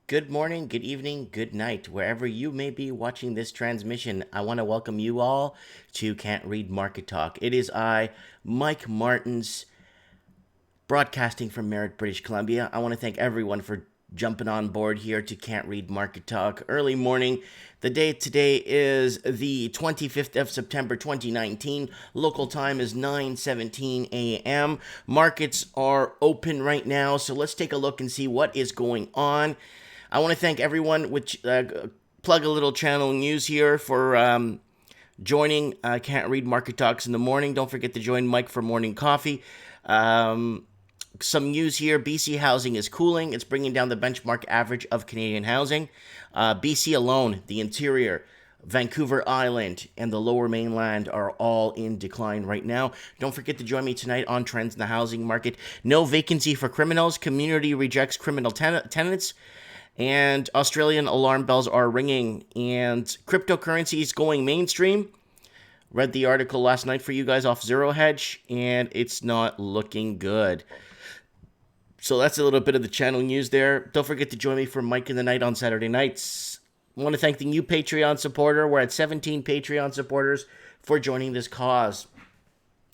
Good morning, good evening, good night, wherever you may be watching this transmission. I want to welcome you all to Can't Read Market Talk. It is I, Mike Martins, broadcasting from Merritt, British Columbia. I want to thank everyone for jumping on board here to Can't Read Market Talk early morning. The date today is the 25th of September 2019. Local time is 9:17 a.m. Markets are open right now, so let's take a look and see what is going on. I want to thank everyone, which plug a little channel news here for joining Can't Read Market Talks in the morning. Don't forget to join Mike for morning coffee. Some news here. BC housing is cooling. It's bringing down the benchmark average of Canadian housing. BC alone, the interior, Vancouver Island, and the lower mainland are all in decline right now. Don't forget to join me tonight on Trends in the Housing Market. No vacancy for criminals. Community rejects criminal tenants. And Australian alarm bells are ringing. And cryptocurrency is going mainstream. Read the article last night for you guys off Zero Hedge, and it's not looking good. So that's a little bit of the channel news there. Don't forget to join me for Mike in the Night on Saturday nights. I want to thank the new Patreon supporter. We're at 17 Patreon supporters for joining this cause.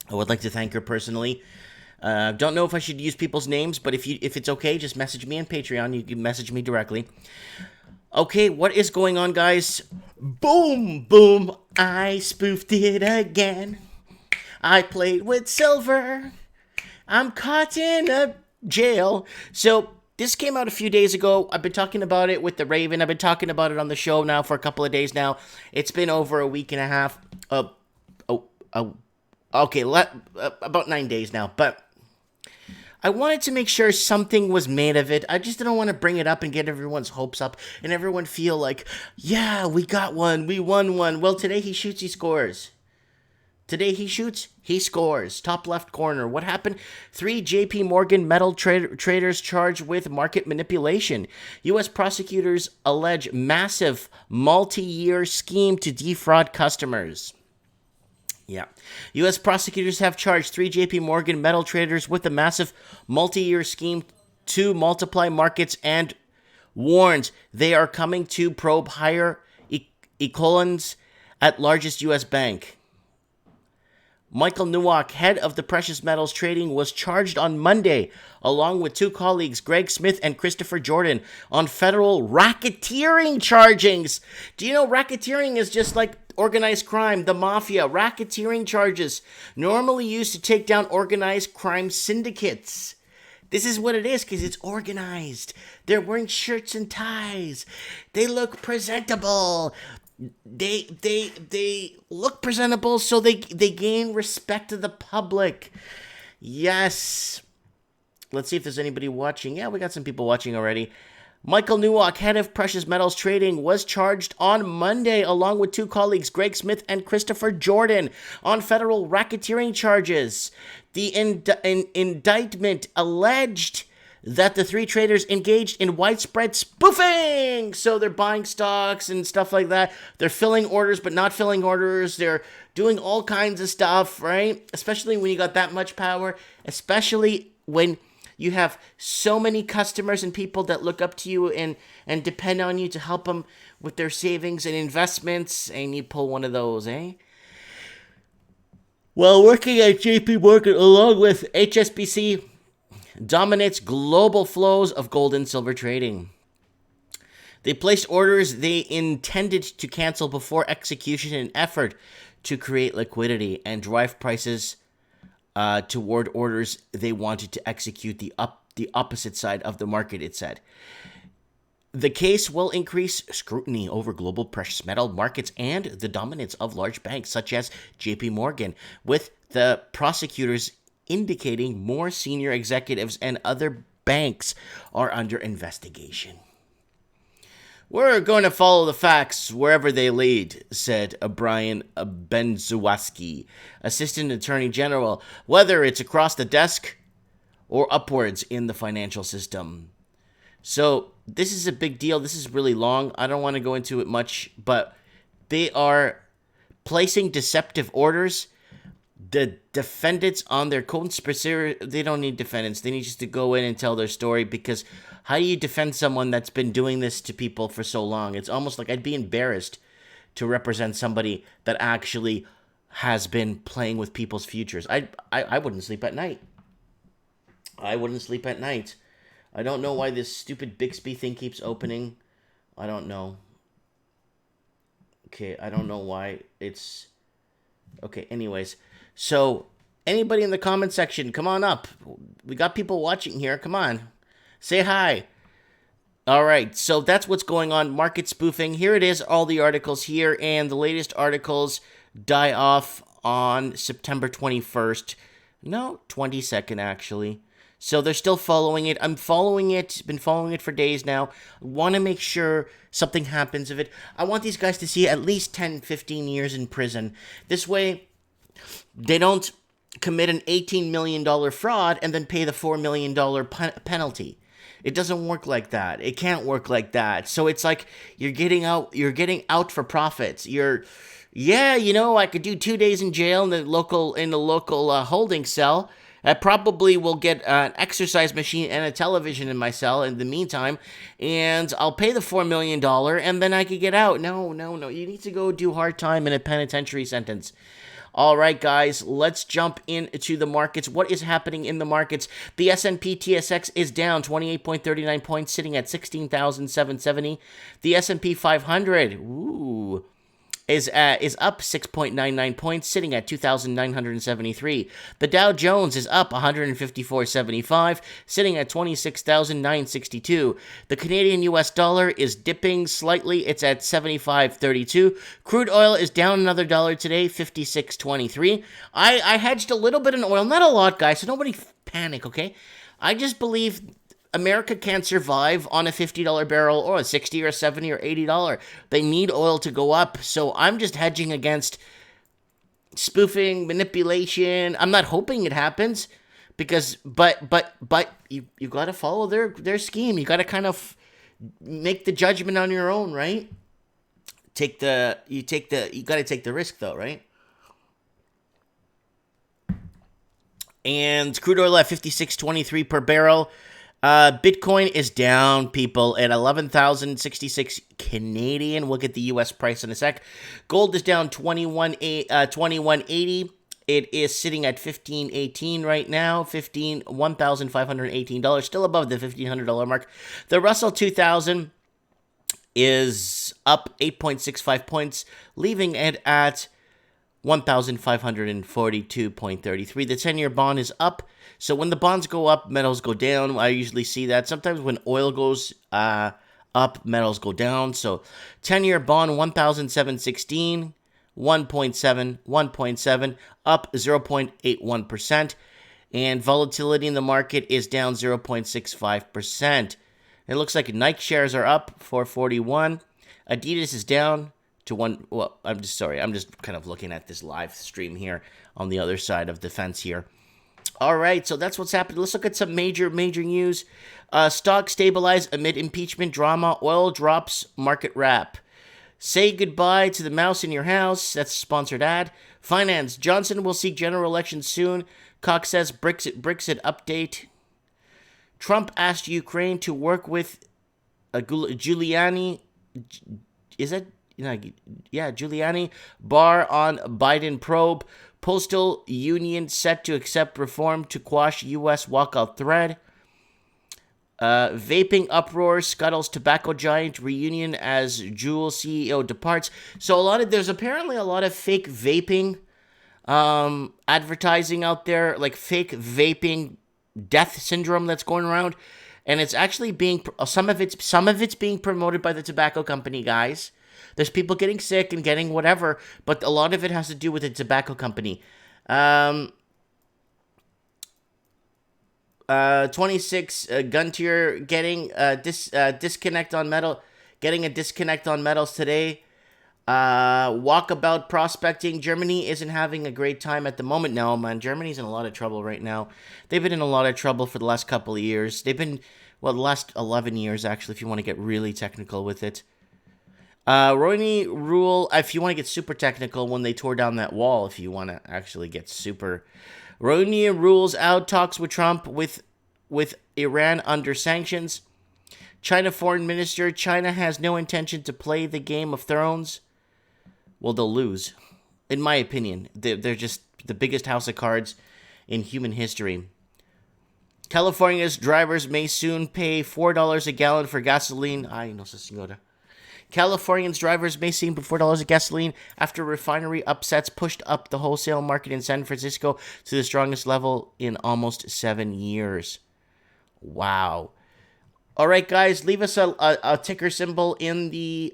I would like to thank her personally. Don't know if I should use people's names, but if it's okay, just message me on Patreon. You can message me directly. Okay, what is going on, guys? Boom, boom, I spoofed it again. I played with silver. I'm caught in a jail. So this came out a few days ago. I've been talking about it with the Raven. I've been talking about it on the show now for a couple of days now. It's been over a week and a half. About 9 days now. But I wanted to make sure something was made of it. I just didn't want to bring it up and get everyone's hopes up and everyone feel like, yeah, we got one, we won one. Well, today he shoots, he scores. Today he shoots, he scores. Top left corner. What happened? 3 JP Morgan metal traders charged with market manipulation. U.S. prosecutors allege massive multi-year scheme to defraud customers. Yeah. U.S. prosecutors have charged 3 JP Morgan metal traders with a massive multi-year scheme to multiply markets and warns they are coming to probe higher echelons at largest U.S. bank. Michael Nowak, head of the precious metals trading, was charged on Monday, along with 2 colleagues, Greg Smith and Christopher Jordan, on federal racketeering charges. Do you know racketeering is just like organized crime, the mafia? Racketeering charges, normally used to take down organized crime syndicates. This is what it is, because it's organized. They're wearing shirts and ties. They look presentable. They look presentable, so they gain respect of the public. Yes. Let's see if there's anybody watching. Yeah, we got some people watching already. Michael Nowak, head of precious metals trading, was charged on Monday along with 2 colleagues, Greg Smith and Christopher Jordan, on federal racketeering charges. The indictment alleged that the 3 traders engaged in widespread spoofing. So they're buying stocks and stuff like that. They're filling orders but not filling orders. They're doing all kinds of stuff, right? Especially when you got that much power. Especially when you have so many customers and people that look up to you and depend on you to help them with their savings and investments. And you pull one of those, eh? While working at JP Morgan along with HSBC, dominates global flows of gold and silver trading. They placed orders they intended to cancel before execution in an effort to create liquidity and drive prices toward orders they wanted to execute the opposite side of the market, it said. The case will increase scrutiny over global precious metal markets and the dominance of large banks such as JP Morgan, with the prosecutors indicating more senior executives and other banks are under investigation. We're going to follow the facts wherever they lead, said Brian Benzuwaski, Assistant Attorney General, whether it's across the desk or upwards in the financial system. So this is a big deal. This is really long. I don't want to go into it much, but they are placing deceptive orders the defendants on their conspiracy, they don't need defendants. They need just to go in and tell their story, because how do you defend someone that's been doing this to people for so long? It's almost like I'd be embarrassed to represent somebody that actually has been playing with people's futures. I wouldn't sleep at night. I wouldn't sleep at night. I don't know why this stupid Bixby thing keeps opening. I don't know. Okay, I don't know why it's... Okay, anyways. So, anybody in the comment section, come on up. We got people watching here. Come on. Say hi. All right, so that's what's going on. Market spoofing. Here it is, all the articles here. And the latest articles die off on September 21st. No, 22nd, actually. So they're still following it. I'm following it. Been following it for days now. I want to make sure something happens of it. I want these guys to see at least 10, 15 years in prison. This way, they don't commit an $18 million fraud and then pay the $4 million penalty. It doesn't work like that. It can't work like that. So it's like you're getting out for profits. I could do 2 days in jail in the local holding cell. I probably will get an exercise machine and a television in my cell in the meantime, and I'll pay the $4 million, and then I could get out. No. You need to go do hard time in a penitentiary sentence. All right, guys, let's jump into the markets. What is happening in the markets? The S&P TSX is down 28.39 points, sitting at 16,770. The S&P 500, is up 6.99 points, sitting at 2,973. The Dow Jones is up 154.75, sitting at 26,962. The Canadian US dollar is dipping slightly. It's at 75.32. Crude oil is down another dollar today, 56.23. I hedged a little bit in oil, not a lot, guys, so nobody panic, okay? I just believe America can't survive on a $50 barrel or a $60 or $70 or $80. They need oil to go up. So I'm just hedging against spoofing, manipulation. I'm not hoping it happens because, but you got to follow their scheme. You got to kind of make the judgment on your own, right? You got to take the risk though, right? And crude oil at 56.23 per barrel. Bitcoin is down, people, at 11,066 Canadian. We'll get the U.S. price in a sec. Gold is down 21.80. It is sitting at 15.18 right now. $1,518, still above the $1,500 mark. The Russell 2000 is up 8.65 points, leaving it at 1,542.33. The 10-year bond is up. So when the bonds go up, metals go down. I usually see that. Sometimes when oil goes up, metals go down. So 10-year bond, 1,716, 1.7, up 0.81%. And volatility in the market is down 0.65%. It looks like Nike shares are up 441. Adidas is down to one. Well, I'm just kind of looking at this live stream here on the other side of the fence here. All right, so that's what's happening. Let's look at some major news. Stock stabilize amid impeachment drama. Oil drops market wrap. Say goodbye to the mouse in your house. That's a sponsored ad. Finance. Johnson will seek general election soon. Cox says Brexit update. Trump asked Ukraine to work with Giuliani. Is that? Yeah, Giuliani. Barr on Biden probe. Postal Union set to accept reform to quash U.S. walkout threat. Vaping uproar scuttles tobacco giant reunion as Juul CEO departs. So there's apparently a lot of fake vaping advertising out there, like fake vaping death syndrome that's going around, and it's actually some of it's being promoted by the tobacco company, guys. There's people getting sick and getting whatever, but a lot of it has to do with the tobacco company. 26 Guntier getting disconnect on metal, getting a disconnect on metals today. Walkabout prospecting. Germany isn't having a great time at the moment. No, man, Germany's in a lot of trouble right now. They've been in a lot of trouble for the last couple of years. The last 11 years, actually, if you want to get really technical with it. Rooney Rule, if you want to get super technical, when they tore down that wall, if you want to actually get super. Rooney rules out talks with Trump with Iran under sanctions. China Foreign Minister, China has no intention to play the Game of Thrones. Well, they'll lose. In my opinion, they're just the biggest house of cards in human history. California's drivers may soon pay $4 a gallon for gasoline. Ay, no sé, señora. Californians drivers may see $4 of gasoline after refinery upsets pushed up the wholesale market in San Francisco to the strongest level in almost 7 years. Wow. All right, guys, leave us a ticker symbol in the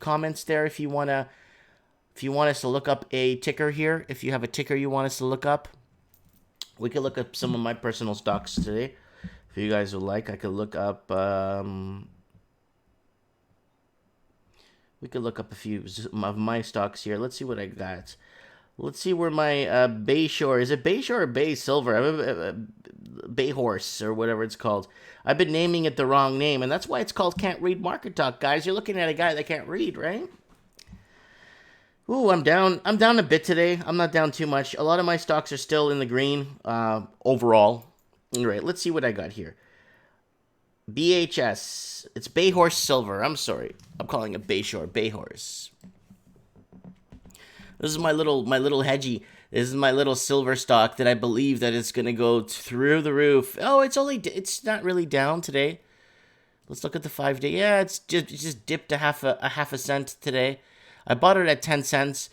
comments there if you want us to look up a ticker here. If you have a ticker you want us to look up, we could look up some of my personal stocks today. If you guys would like, I could look up. We could look up a few of my stocks here. Let's see what I got. Let's see where my Bayshore, is it Bayshore or Bay Silver? Bay Horse or whatever it's called. I've been naming it the wrong name, and that's why it's called Can't Read Market Talk, guys. You're looking at a guy that can't read, right? Ooh, I'm down a bit today. I'm not down too much. A lot of my stocks are still in the green overall. All right, let's see what I got here. BHS. It's Bayhorse Silver. I'm sorry. I'm calling it Bayshore. Bayhorse. This is my little hedgy. This is my little silver stock that I believe that it's going to go through the roof. Oh, it's not really down today. Let's look at the 5-day. Yeah, it just dipped a half a cent today. I bought it at 10 cents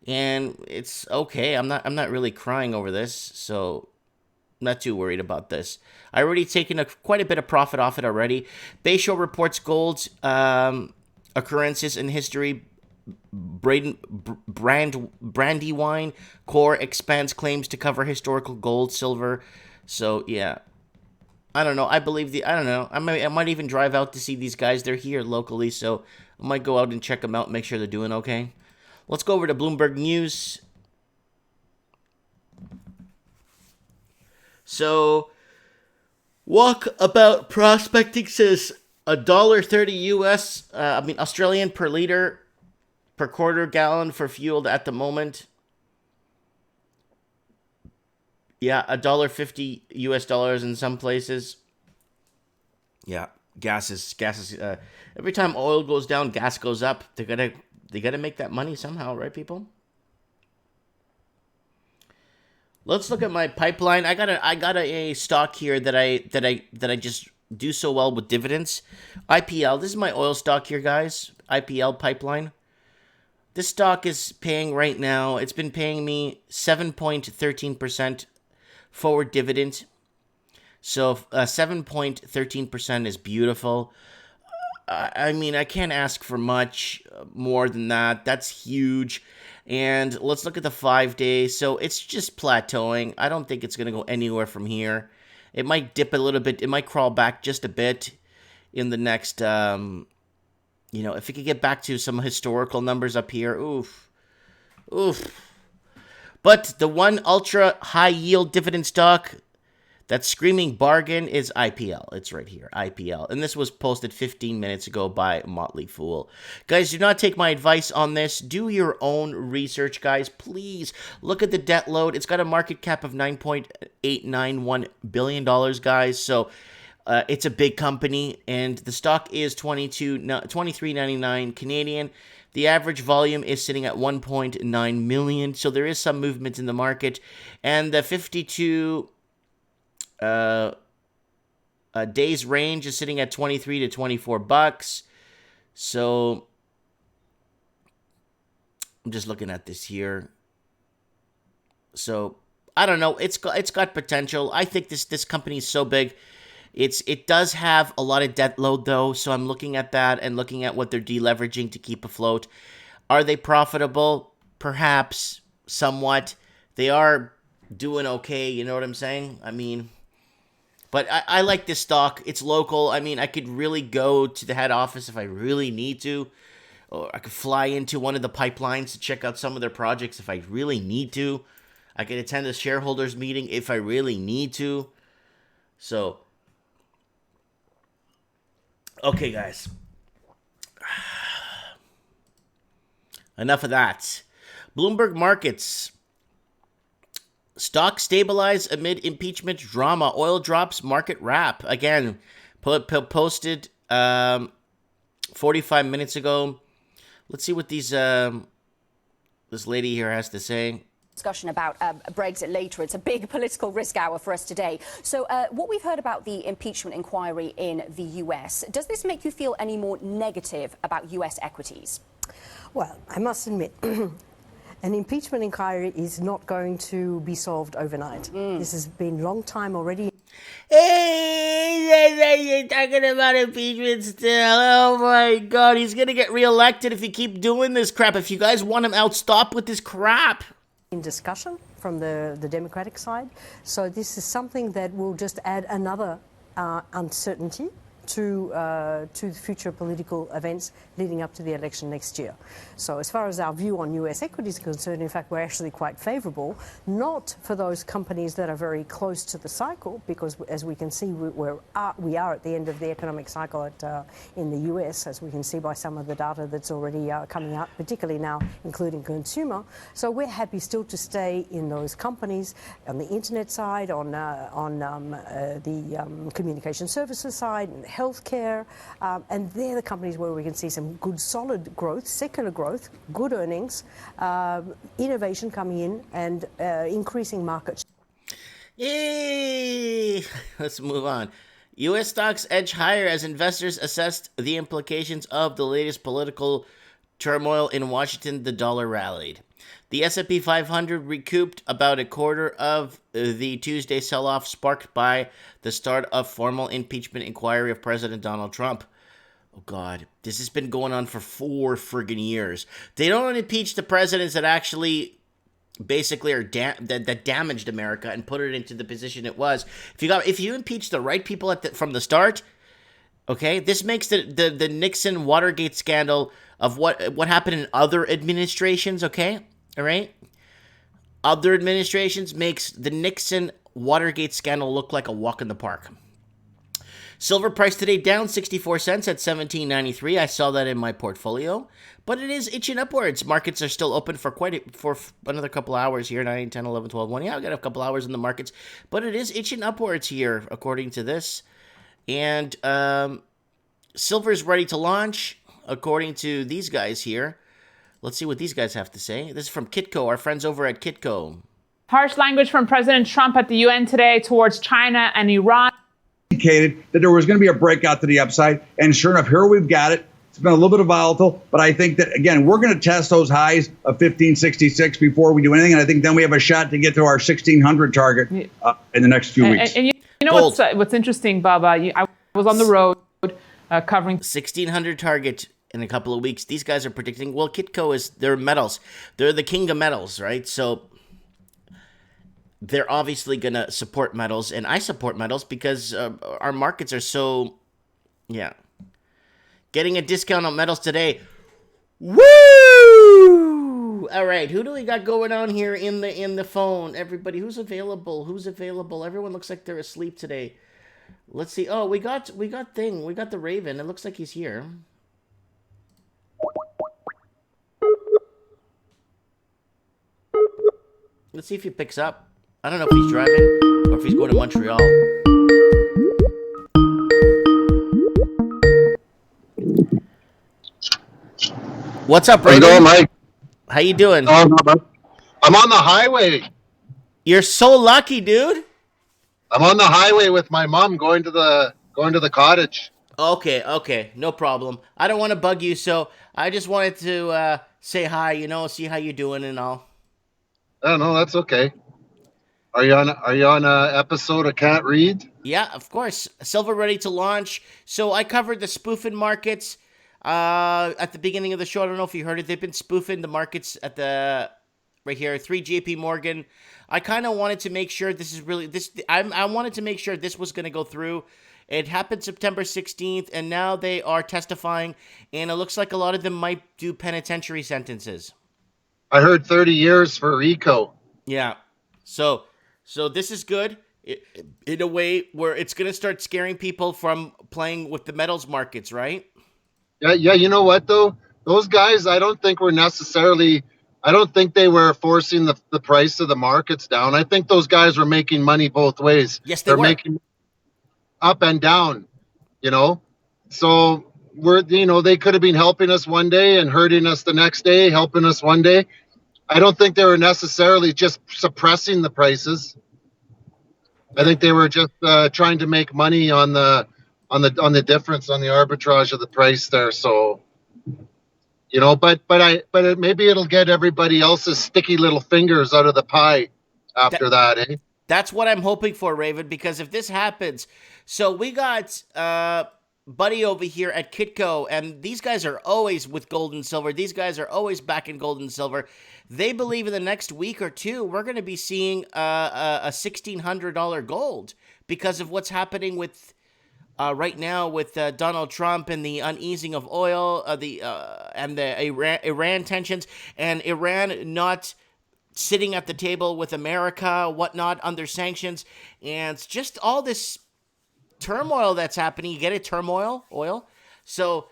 and it's okay. I'm not really crying over this, so not too worried about this. I already taken quite a bit of profit off it already. Bayshore reports gold's occurrences in history. Brandywine Core expands claims to cover historical gold, silver. So yeah, I don't know. I don't know. I might even drive out to see these guys. They're here locally, so I might go out and check them out, make sure they're doing okay. Let's go over to Bloomberg News. So, Walkabout Prospecting says $1.30 US, Australian per liter per quarter gallon for fuel at the moment. Yeah, $1.50 US dollars in some places. Yeah, gas is every time oil goes down, gas goes up. They gotta make that money somehow, right, people? Let's look at my pipeline. I got a stock here that I just do so well with dividends. IPL. This is my oil stock here, guys. IPL pipeline. This stock is paying right now. It's been paying me 7.13% forward dividend. So 7.13% is beautiful. I mean, I can't ask for much more than that. That's huge. And let's look at the 5 days. So it's just plateauing. I don't think it's going to go anywhere from here. It might dip a little bit. It might crawl back just a bit in the next, if it could get back to some historical numbers up here. Oof. But the one ultra high yield dividend stock that's screaming bargain is IPL. It's right here, IPL. And this was posted 15 minutes ago by Motley Fool. Guys, do not take my advice on this. Do your own research, guys. Please look at the debt load. It's got a market cap of $9.891 billion, guys. So it's a big company, and the stock is $23.99 Canadian. The average volume is sitting at 1.9 million. So there is some movement in the market. And the 52... days range is sitting at 23 to 24 bucks. So I'm just looking at this here. So I don't know. It's got potential. I think this company is so big. It does have a lot of debt load though. So I'm looking at that and looking at what they're deleveraging to keep afloat. Are they profitable? Perhaps somewhat. They are doing okay. You know what I'm saying? I mean, but I like this stock. It's local. I mean, I could really go to the head office if I really need to. Or I could fly into one of the pipelines to check out some of their projects if I really need to. I could attend a shareholders meeting if I really need to. So, okay, guys. Enough of that. Bloomberg markets. Stock stabilize amid impeachment drama. Oil drops, market wrap. Again, posted 45 minutes ago. Let's see what this lady here has to say. Discussion about Brexit later. It's a big political risk hour for us today. So what we've heard about the impeachment inquiry in the US, does this make you feel any more negative about US equities? Well, I must admit, an impeachment inquiry is not going to be solved overnight. This has been a long time already. Hey, you're talking about impeachment still. Oh my God, he's gonna get reelected if you keep doing this crap. If you guys want him out, stop with this crap. In discussion from the Democratic side. So this is something that will just add another uncertainty to the future political events leading up to the election next year. So as far as our view on US equities are concerned, in fact, we're actually quite favourable, not for those companies that are very close to the cycle, because as we can see, we are at the end of the economic cycle in the US, as we can see by some of the data that's already coming out, particularly now, including consumer. So we're happy still to stay in those companies on the internet side, on the communication services side, and healthcare, and they're the companies where we can see some good solid growth, secular growth, good earnings, innovation coming in, and increasing market share. Yay! Let's move on. U.S. stocks edge higher as investors assessed the implications of the latest political turmoil in Washington. The dollar rallied. The S&P 500 recouped about a quarter of the Tuesday sell-off sparked by the start of formal impeachment inquiry of President Donald Trump. Oh, God. This has been going on for 4 friggin' years. They don't impeach the presidents that actually basically are that damaged America and put it into the position it was. If you impeach the right people from the start, okay, this makes the Nixon Watergate scandal of what happened in other administrations, okay? All right? Other administrations makes the Nixon Watergate scandal look like a walk in the park. Silver price today down 64 cents at $17.93. I saw that in my portfolio, but it is itching upwards. Markets are still open for another couple hours here, 9, 10, 11, 12, 1. Yeah, I've got a couple hours in the markets, but it is itching upwards here, according to this. And silver is ready to launch, according to these guys here. Let's see what these guys have to say. This is from Kitco, our friends over at Kitco. Harsh language from President Trump at the UN today towards China and Iran. Indicated that there was going to be a breakout to the upside, and sure enough, here we've got it. It's been a little bit of volatile, but I think that, again, we're going to test those highs of 1566 before we do anything, and I think then we have a shot to get to our 1600 target in the next few weeks. And you know what's interesting, Baba? I was on the road covering 1600 target in a couple of weeks. These guys are predicting, well, Kitco they're metals. They're the king of metals, right? So they're obviously going to support metals, and I support metals because our markets are so, yeah. Getting a discount on metals today. Woo! All right, who do we got going on here in the phone? Everybody, who's available? Who's available? Everyone looks like they're asleep today. Let's see. Oh, we got the Raven. It looks like he's here. Let's see if he picks up. I don't know if he's driving or if he's going to Montreal. What's up, Raven? How you doing, Mike? How you doing? I'm on the highway. You're so lucky, dude. I'm on the highway with my mom going to the cottage. Okay, no problem. I don't want to bug you, so I just wanted to say hi, see how you're doing and all. Oh no, that's okay. Are you on a episode of Can't Read? Yeah, of course. Silver ready to launch. So I covered the spoofing markets at the beginning of the show. I don't know if you heard it. They've been spoofing the markets at right here, 3 JP Morgan. I kind of wanted to make sure I wanted to make sure this was going to go through. It happened September 16th, and now they are testifying, and it looks like a lot of them might do penitentiary sentences. I heard 30 years for RICO. Yeah. So this is good in a way where it's going to start scaring people from playing with the metals markets, right? Yeah. You know what though? those guys, I don't think they were forcing the price of the markets down. I think those guys were making money both ways. Yes, they They're were. making up and down, you know. So they could have been helping us one day and hurting us the next day, helping us one day. I don't think they were necessarily just suppressing the prices. I think they were just trying to make money on the difference, on the arbitrage of the price there. So, maybe it'll get everybody else's sticky little fingers out of the pie after that, eh? That's what I'm hoping for, Raven, because if this happens, so we got Buddy over here at Kitco, and these guys are always with gold and silver. These guys are always back in gold and silver. They believe in the next week or two, we're going to be seeing a $1,600 gold because of what's happening with right now with Donald Trump and the uneasing of oil, and the Iran tensions, and Iran not sitting at the table with America, whatnot, under sanctions, and it's just all this turmoil that's happening. You get it, turmoil, oil. So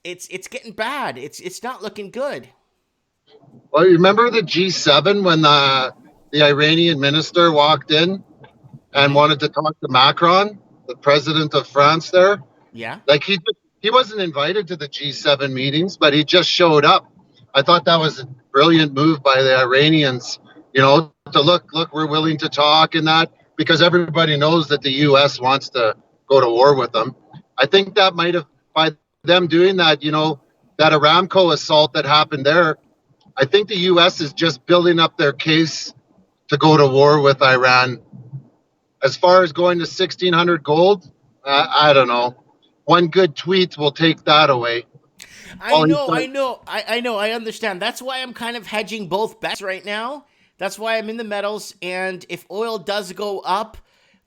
it's getting bad. It's not looking good. Well, you remember the G7 when the Iranian minister walked in and wanted to talk to Macron, the president of France there? Yeah. Like he wasn't invited to the G7 meetings, but he just showed up. I thought that was a brilliant move by the Iranians, to look, we're willing to talk and that, because everybody knows that the U.S. wants to go to war with them. I think that might have, by them doing that, that Aramco assault that happened there, I think the U.S. is just building up their case to go to war with Iran. As far as going to 1,600 gold, I don't know. One good tweet will take that away. I know. I understand. That's why I'm kind of hedging both bets right now. That's why I'm in the metals. And if oil does go up,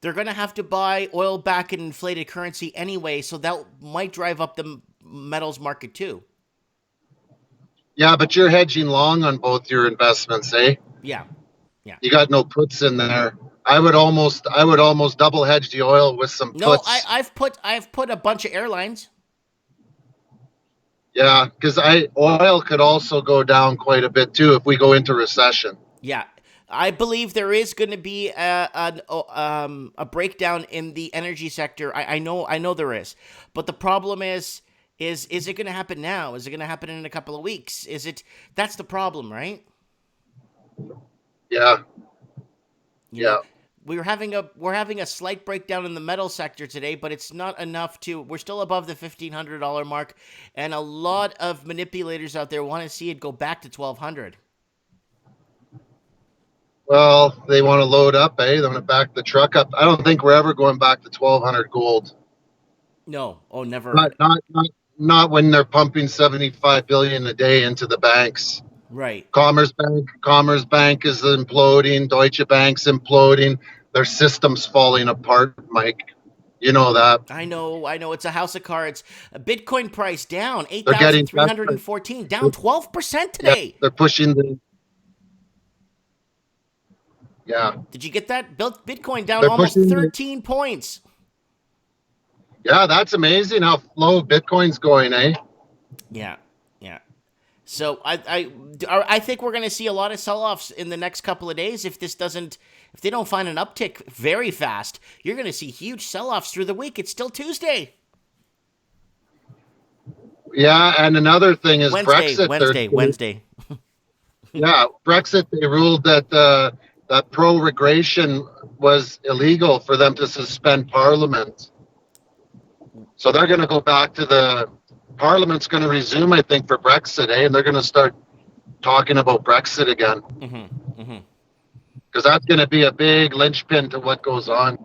they're going to have to buy oil back in inflated currency anyway. So that might drive up the metals market too. Yeah, but you're hedging long on both your investments, eh? Yeah. You got no puts in there. I would almost double hedge the oil with some puts. No, I've put a bunch of airlines. Yeah, because oil could also go down quite a bit too if we go into recession. Yeah, I believe there is going to be a breakdown in the energy sector. I know there is, but the problem is it going to happen now? Is it going to happen in a couple of weeks? That's the problem, right? Yeah. Yeah. We're having a slight breakdown in the metal sector today, but it's not enough we're still above the $1,500 mark, and a lot of manipulators out there want to see it go back to 1,200. Well, they want to load up, eh? They want to back the truck up. I don't think we're ever going back to 1,200 gold. No, never. Not when they're pumping 75 billion a day into the banks. Right. Commerce Bank is imploding. Deutsche Bank's imploding. Their system's falling apart, Mike. You know that. I know. It's a house of cards. A Bitcoin price down 8,314, down 12% today. Yeah, they're pushing the. Yeah. Did you get that? Bitcoin down almost 13 points. Yeah, that's amazing how low Bitcoin's going, eh? Yeah. So I think we're going to see a lot of sell-offs in the next couple of days if they don't find an uptick very fast. You're going to see huge sell-offs through the week. It's still Tuesday. Yeah, and another thing is Wednesday. Yeah, Brexit. They ruled that that pro-migration was illegal for them to suspend Parliament. So they're going to go back to Parliament's going to resume, I think, for Brexit, and they're going to start talking about Brexit again. Because that's going to be a big linchpin to what goes on.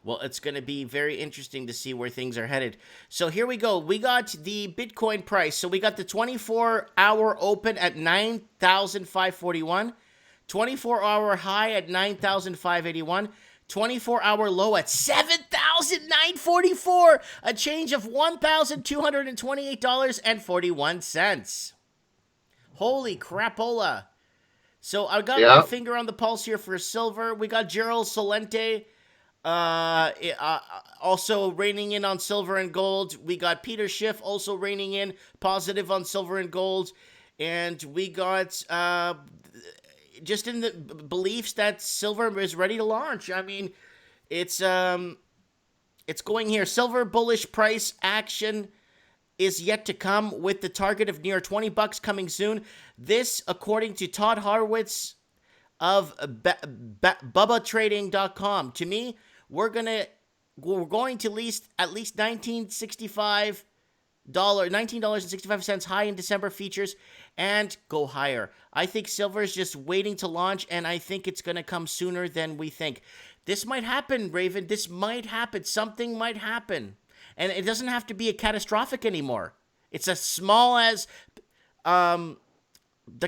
Well, it's going to be very interesting to see where things are headed. So here we go. We got the Bitcoin price. So we got the 24-hour open at 9,541, 24-hour high at 9,581, 24-hour low at 7,944, a change of $1,228.41. Holy crapola. So I got my finger on the pulse here for silver. We got Gerald Solente Also reining in on silver and gold. We got Peter Schiff also reining in positive on silver and gold. And we got just in the beliefs that silver is ready to launch. I mean, it's going here. Silver bullish price action is yet to come, with the target of near $20 coming soon. This, according to Todd Harwitz of BubbaTrading.com. To me, we're going to at least $19.65 high in December futures and go higher. I think silver is just waiting to launch, and I think it's going to come sooner than we think. This might happen, Raven. This might happen. Something might happen. And it doesn't have to be a catastrophic anymore. It's as small as the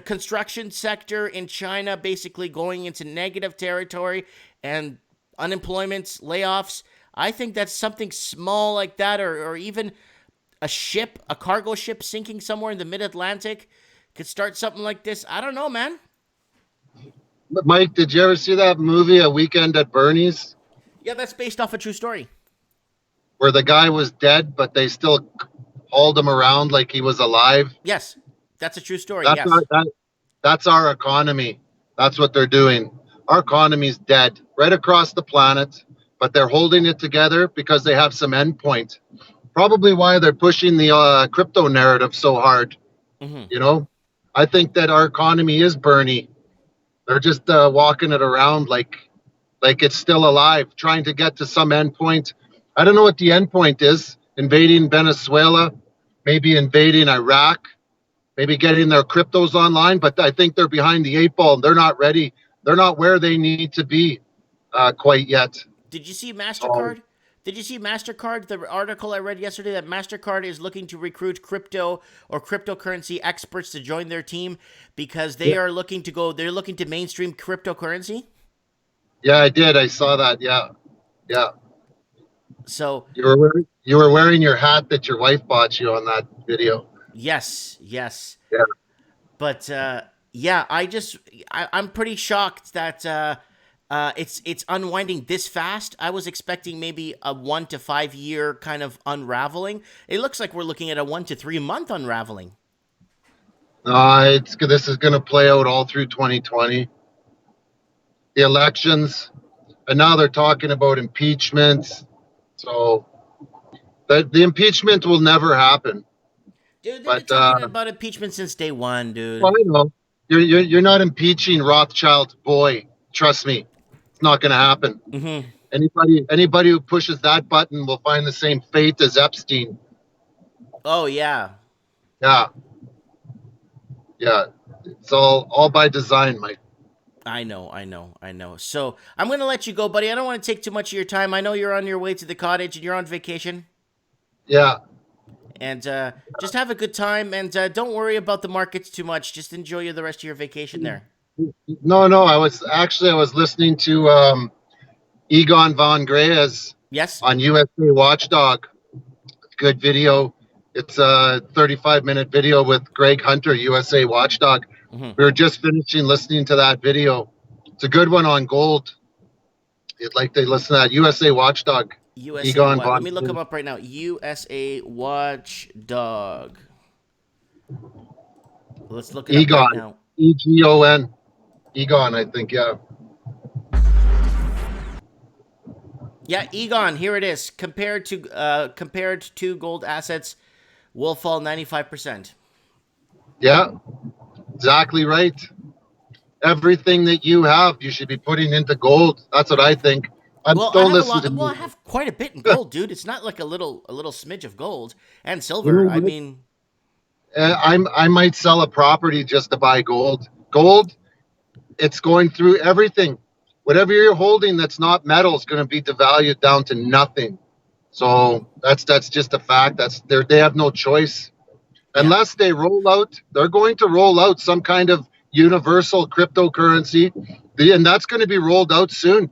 construction sector in China basically going into negative territory and unemployment, layoffs. I think that's something small like that, or even a cargo ship sinking somewhere in the mid-Atlantic could start something like this. I don't know, man. But Mike, did you ever see that movie, A Weekend at Bernie's? Yeah, that's based off a true story. Where the guy was dead, but they still hauled him around like he was alive? Yes, that's a true story, That's yes. that's our economy. That's what they're doing. Our economy's dead right across the planet, but they're holding it together because they have some endpoint. Probably why they're pushing the crypto narrative so hard. Mm-hmm. You know, I think that our economy is Bernie. They're just walking it around like it's still alive, trying to get to some endpoint. I don't know what the endpoint is. Invading Venezuela, maybe invading Iraq, maybe getting their cryptos online. But I think they're behind the 8 ball. They're not ready. They're not where they need to be quite yet. Did you see MasterCard? Did you see MasterCard? The article I read yesterday that MasterCard is looking to recruit crypto or cryptocurrency experts to join their team because they're looking to mainstream cryptocurrency. Yeah, I did. I saw that. Yeah. So you were wearing your hat that your wife bought you on that video. Yes. Yeah. But I'm pretty shocked that it's unwinding this fast. I was expecting maybe a 1 to 5 year kind of unraveling. It looks like we're looking at a 1 to 3 month unraveling. This is going to play out all through 2020. The elections, and now they're talking about impeachments. So the impeachment will never happen. Dude, they've been talking about impeachment since day one, dude. Well, I know. You're not impeaching Rothschild's boy. Trust me, it's not going to happen. Mm-hmm. Anybody who pushes that button will find the same fate as Epstein. Oh yeah. Yeah. It's all by design, Mike. I know. So I'm going to let you go, buddy. I don't want to take too much of your time. I know you're on your way to the cottage and you're on vacation. Yeah. And just have a good time, and don't worry about the markets too much. Just enjoy the rest of your vacation there. No. I was listening to Egon von Greyes on USA Watchdog. Good video. It's a 35-minute video with Greg Hunter, USA Watchdog. Mm-hmm. We were just finishing listening to that video. It's a good one on gold. You'd like to listen to that. USA Watchdog. Let me look him up right now. USA Watchdog. Let's look it up right now. Egon. Egon, I think, yeah. Yeah, Egon, here it is. Compared to gold assets, will fall 95%. Yeah, exactly right. Everything that you have, you should be putting into gold. That's what I think. I have quite a bit in gold, dude. It's not like a little smidge of gold and silver. I mean, I might sell a property just to buy gold. Gold, it's going through everything. Whatever you're holding that's not metal is going to be devalued down to nothing. So that's just a fact. They have no choice. Unless they they're going to roll out some kind of universal cryptocurrency, and that's going to be rolled out soon.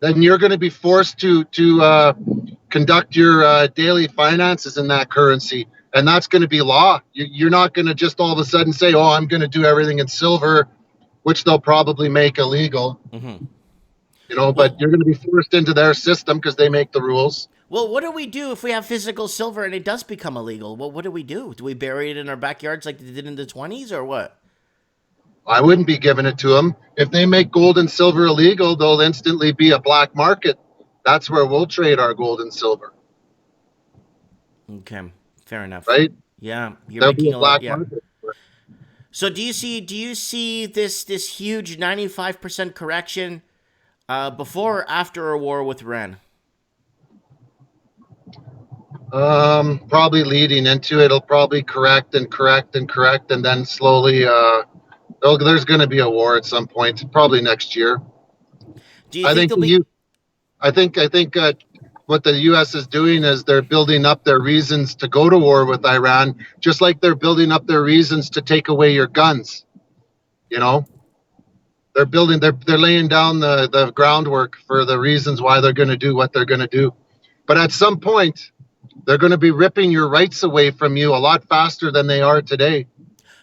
Then you're going to be forced to conduct your daily finances in that currency, and that's going to be law. You're not going to just all of a sudden say, "Oh, I'm going to do everything in silver," which they'll probably make illegal. Mm-hmm. But you're going to be forced into their system because they make the rules. Well, what do we do if we have physical silver and it does become illegal? Well, what do we do? Do we bury it in our backyards like they did in the 20s or what? I wouldn't be giving it to them. If they make gold and silver illegal, they'll instantly be a black market. That's where we'll trade our gold and silver. Okay, fair enough. Right? Yeah, you're There'll be making a a lot. black Yeah. market. So do you see this huge 95% correction before or after a war with Iran? Probably leading into it. It'll probably correct, and then slowly. There's going to be a war at some point, probably next year. Do you think there'll be? I think what the U.S. is doing is they're building up their reasons to go to war with Iran, just like they're building up their reasons to take away your guns. They're laying down the groundwork for the reasons why they're going to do what they're going to do. But at some point, they're going to be ripping your rights away from you a lot faster than they are today.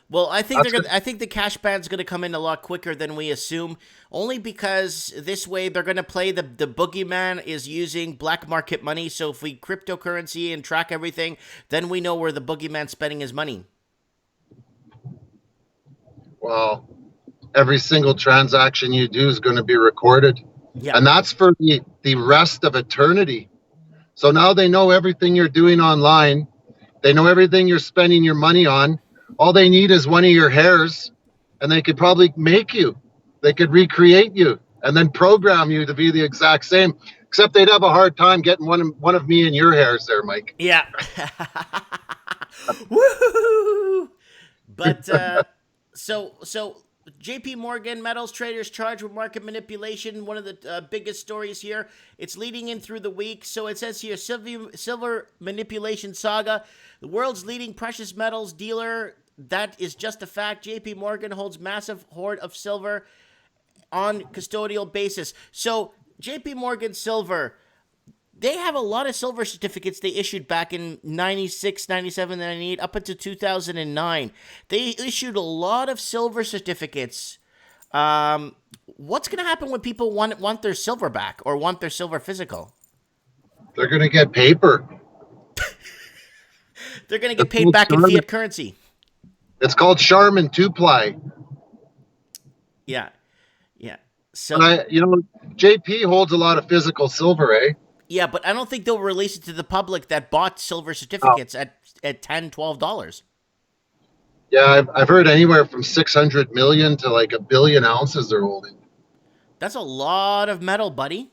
Well, I think I think the cash ban's going to come in a lot quicker than we assume, only because this way they're going to play the boogeyman is using black market money. So if we cryptocurrency and track everything, then we know where the boogeyman's spending his money. Well, every single transaction you do is going to be recorded. Yeah. And that's for the rest of eternity. So now they know everything you're doing online. They know everything you're spending your money on. All they need is one of your hairs, and they could probably make you. They could recreate you and then program you to be the exact same, except they'd have a hard time getting one of me and your hairs there, Mike. Yeah. Woo! But so JP Morgan metals traders charged with market manipulation. One of the biggest stories here. It's leading in through the week. So it says here, silver manipulation saga. The world's leading precious metals dealer. That is just a fact. JP Morgan holds massive hoard of silver on custodial basis. So JP Morgan Silver, they have a lot of silver certificates they issued back in 96, 97, 98, up until 2009. They issued a lot of silver certificates. What's going to happen when people want their silver back or want their silver physical? They're going to get paper. They're going to get paid back in fiat currency. It's called Charmin 2-ply. Yeah. So, JP holds a lot of physical silver, eh? Yeah, but I don't think they'll release it to the public that bought silver certificates at $10, $12. Yeah, I've heard anywhere from 600 million to like 1 billion ounces they're holding. That's a lot of metal, buddy.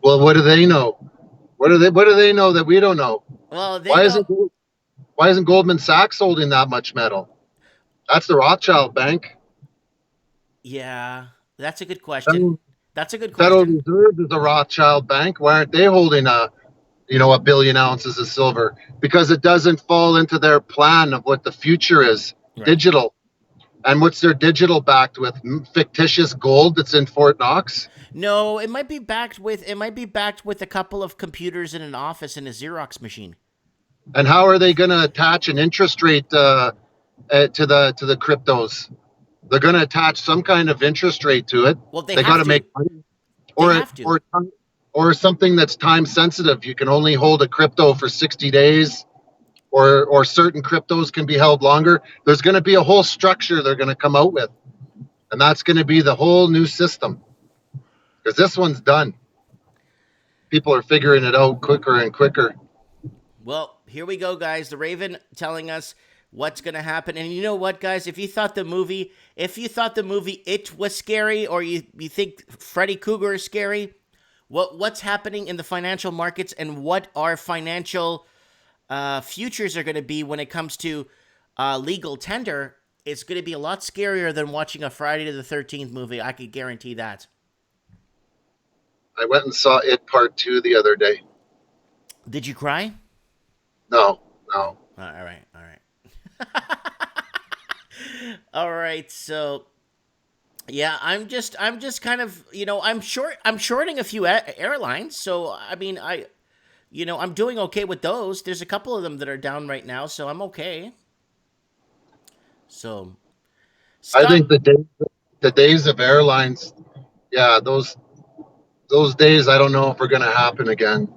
Well, what do they know? What do they know that we don't know? Well, Why isn't Goldman Sachs holding that much metal? That's the Rothschild Bank. Yeah, that's a good question. Federal Reserve is the Rothschild Bank. Why aren't they holding 1 billion ounces of silver? Because it doesn't fall into their plan of what the future is, right. Digital. And what's their digital backed with? Fictitious gold that's in Fort Knox? No, it might be backed with a couple of computers in an office and a Xerox machine. And how are they going to attach an interest rate to the cryptos? They're going to attach some kind of interest rate to it. Well, they got to make money, or something that's time sensitive. You can only hold a crypto for 60 days, or certain cryptos can be held longer. There's going to be a whole structure they're going to come out with, and that's going to be the whole new system. Because this one's done. People are figuring it out quicker and quicker. Well, here we go, guys. The Raven telling us what's going to happen. And you know what, guys? If you thought the movie It was scary, or you think Freddy Krueger is scary, what's happening in the financial markets and what our financial futures are going to be when it comes to legal tender, it's going to be a lot scarier than watching a Friday the 13th movie. I could guarantee that. I went and saw It Part 2 the other day. Did you cry? No. All right. All right. So, yeah, I'm just kind of, I'm shorting a few airlines. So, I mean, I'm doing okay with those. There's a couple of them that are down right now, so I'm okay. So, Scott, I think the days of airlines, yeah, those those days, I don't know if are going to happen again.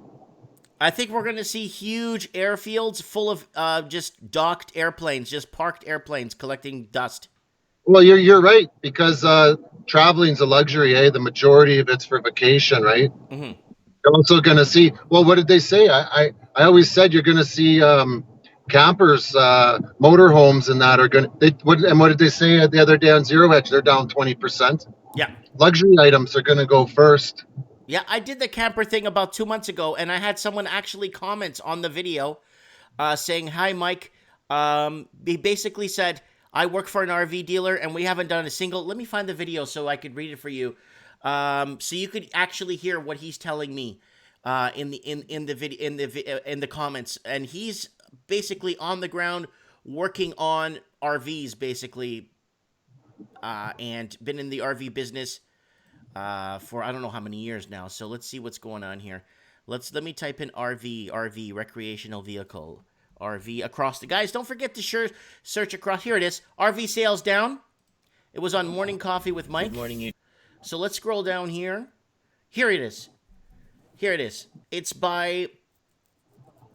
I think we're going to see huge airfields full of just docked airplanes, just parked airplanes collecting dust. Well, you're right, because traveling's a luxury, eh? The majority of it's for vacation, right? Mm-hmm. You're also going to see, well, what did they say? I always said you're going to see campers, motorhomes and that are going to, and what did they say the other day on Zero Hedge? They're down 20%. Yeah. Luxury items are going to go first. Yeah, I did the camper thing about 2 months ago, and I had someone actually comment on the video saying, "Hi, Mike." He basically said, "I work for an RV dealer, and we haven't done a single." Let me find the video so I could read it for you, so you could actually hear what he's telling me in the comments. And he's basically on the ground working on RVs, basically, and been in the RV business for I don't know how many years now. So let's see what's going on here. Let me type in RV recreational vehicle RV across the guys. Don't forget to search across. Here it is. RV sales down. It was on Morning Coffee with Mike. Good morning, you. So let's scroll down here. Here it is. Here it is. It's by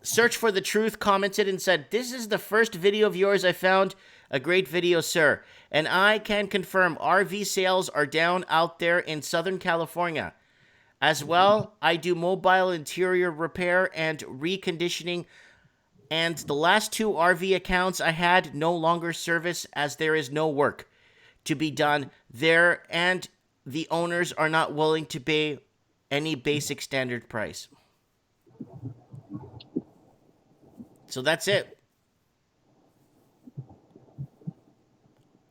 Search for the Truth commented and said, "This is the first video of yours I found. A great video, sir. And I can confirm RV sales are down out there in Southern California. As well, I do mobile interior repair and reconditioning. And the last 2 RV accounts I had no longer service as there is no work to be done there. And the owners are not willing to pay any basic standard price." So that's it.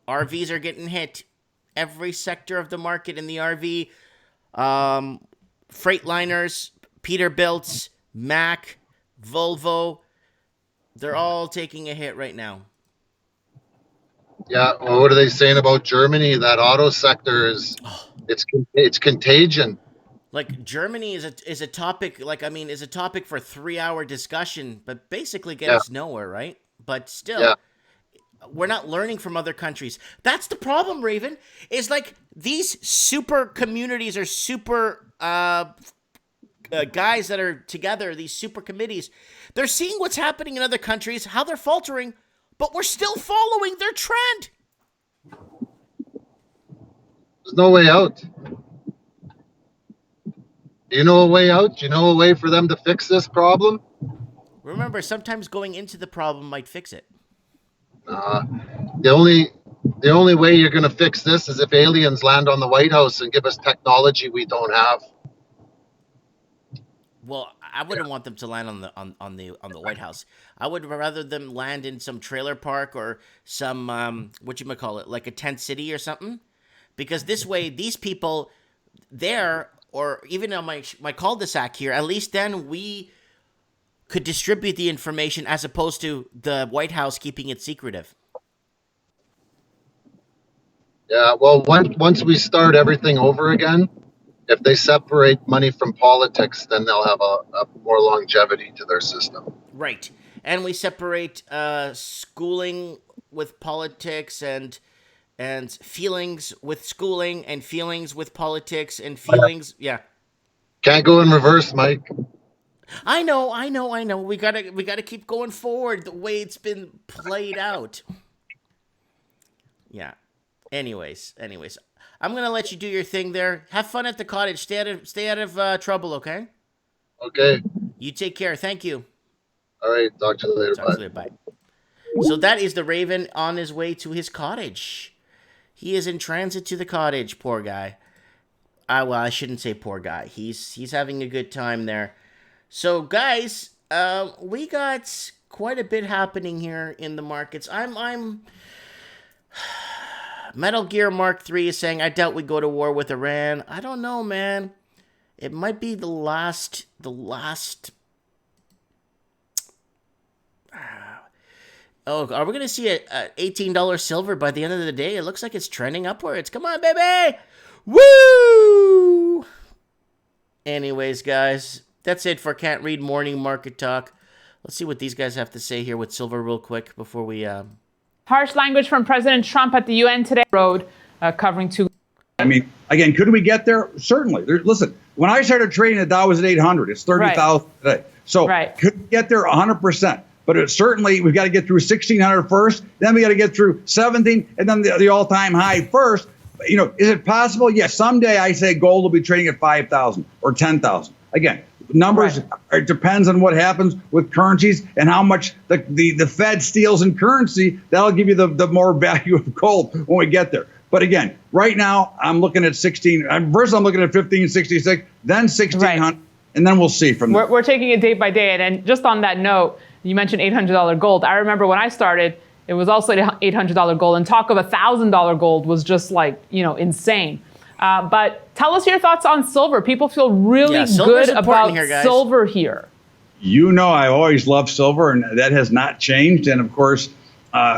RVs are getting hit. Every sector of the market in the RV, Freightliners, Peterbilts, Mack, Volvo, they're all taking a hit right now. Yeah, well, what are they saying about Germany? That auto sector it's contagion. Like Germany is a topic. Is a topic for 3-hour discussion, but basically gets us nowhere, right? But still, we're not learning from other countries. That's the problem, Raven. Is like these super communities or super guys that are together, these super committees, they're seeing what's happening in other countries, how they're faltering, but we're still following their trend. There's no way out. Do you know a way out? Do you know a way for them to fix this problem? Remember, sometimes going into the problem might fix it. The only way you're going to fix this is if aliens land on the White House and give us technology we don't have. Well, I wouldn't want them to land on the White House. I would rather them land in some trailer park or some like a tent city or something, because this way these people there, or even on my cul-de-sac here, at least then we could distribute the information as opposed to the White House keeping it secretive. Yeah, well, once we start everything over again, if they separate money from politics, then they'll have a more longevity to their system. Right. And we separate schooling with politics and feelings with schooling and feelings with politics and feelings. Yeah. Can't go in reverse, Mike. I know. We gotta keep going forward the way it's been played out. Yeah. Anyways, I'm gonna let you do your thing there. Have fun at the cottage. Stay out of trouble, okay? Okay. You take care. Thank you. All right. Talk to you later. Bye. So that is the Raven on his way to his cottage. He is in transit to the cottage. Poor guy. Well, I shouldn't say poor guy. He's having a good time there. So, guys, we got quite a bit happening here in the markets. I'm Metal Gear Mark III is saying, "I doubt we go to war with Iran." I don't know, man. It might be the last. Oh, are we going to see a $18 silver by the end of the day? It looks like it's trending upwards. Come on, baby! Woo! Anyways, guys, that's it for Can't Read Morning Market Talk. Let's see what these guys have to say here with silver real quick before we... Harsh language from President Trump at the UN today. Road covering 2. I mean, again, could we get there? Certainly. Listen, when I started trading, the Dow was at 800. It's 30,000 today. So could get there 100%. But it certainly, we've got to get through 1,600 first. Then we got to get through 17, and then the all-time high first. You know, is it possible? Yes. Someday I say gold will be trading at 5,000 or 10,000. Again, numbers, it depends on what happens with currencies and how much the Fed steals in currency. That'll give you the more value of gold when we get there. But again, right now, I'm looking at 16. First, I'm looking at 1566, then 1,600, and then we'll see from there. We're taking it day by day. And just on that note, you mentioned $800 gold. I remember when I started, it was also $800 gold, and talk of $1,000 gold was just like, insane. But tell us your thoughts on silver. People feel really good about silver here. You know, I always love silver, and that has not changed. And of course,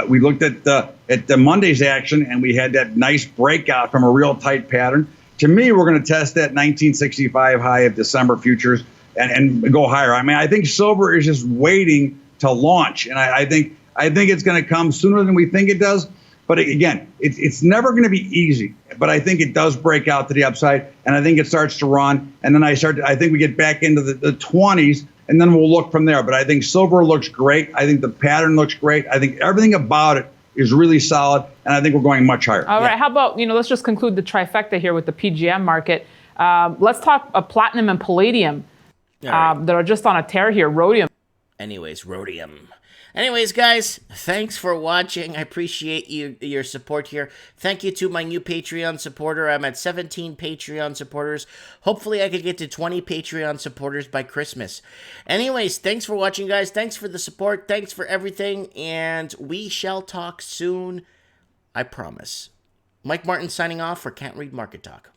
we looked at the Monday's action, and we had that nice breakout from a real tight pattern. To me, we're going to test that 1965 high of December futures and go higher. I mean, I think silver is just waiting to launch, and I think it's going to come sooner than we think it does. But again, it's never going to be easy. But I think it does break out to the upside, and I think it starts to run. And then I think we get back into the 20s, and then we'll look from there. But I think silver looks great. I think the pattern looks great. I think everything about it is really solid, and I think we're going much higher. All right. How about, let's just conclude the trifecta here with the PGM market. Let's talk platinum and palladium that are just on a tear here. Rhodium. Rhodium. Anyways, guys, thanks for watching. I appreciate your support here. Thank you to my new Patreon supporter. I'm at 17 Patreon supporters. Hopefully, I could get to 20 Patreon supporters by Christmas. Anyways, thanks for watching, guys. Thanks for the support. Thanks for everything. And we shall talk soon. I promise. Mike Martin signing off for Can't Read Market Talk.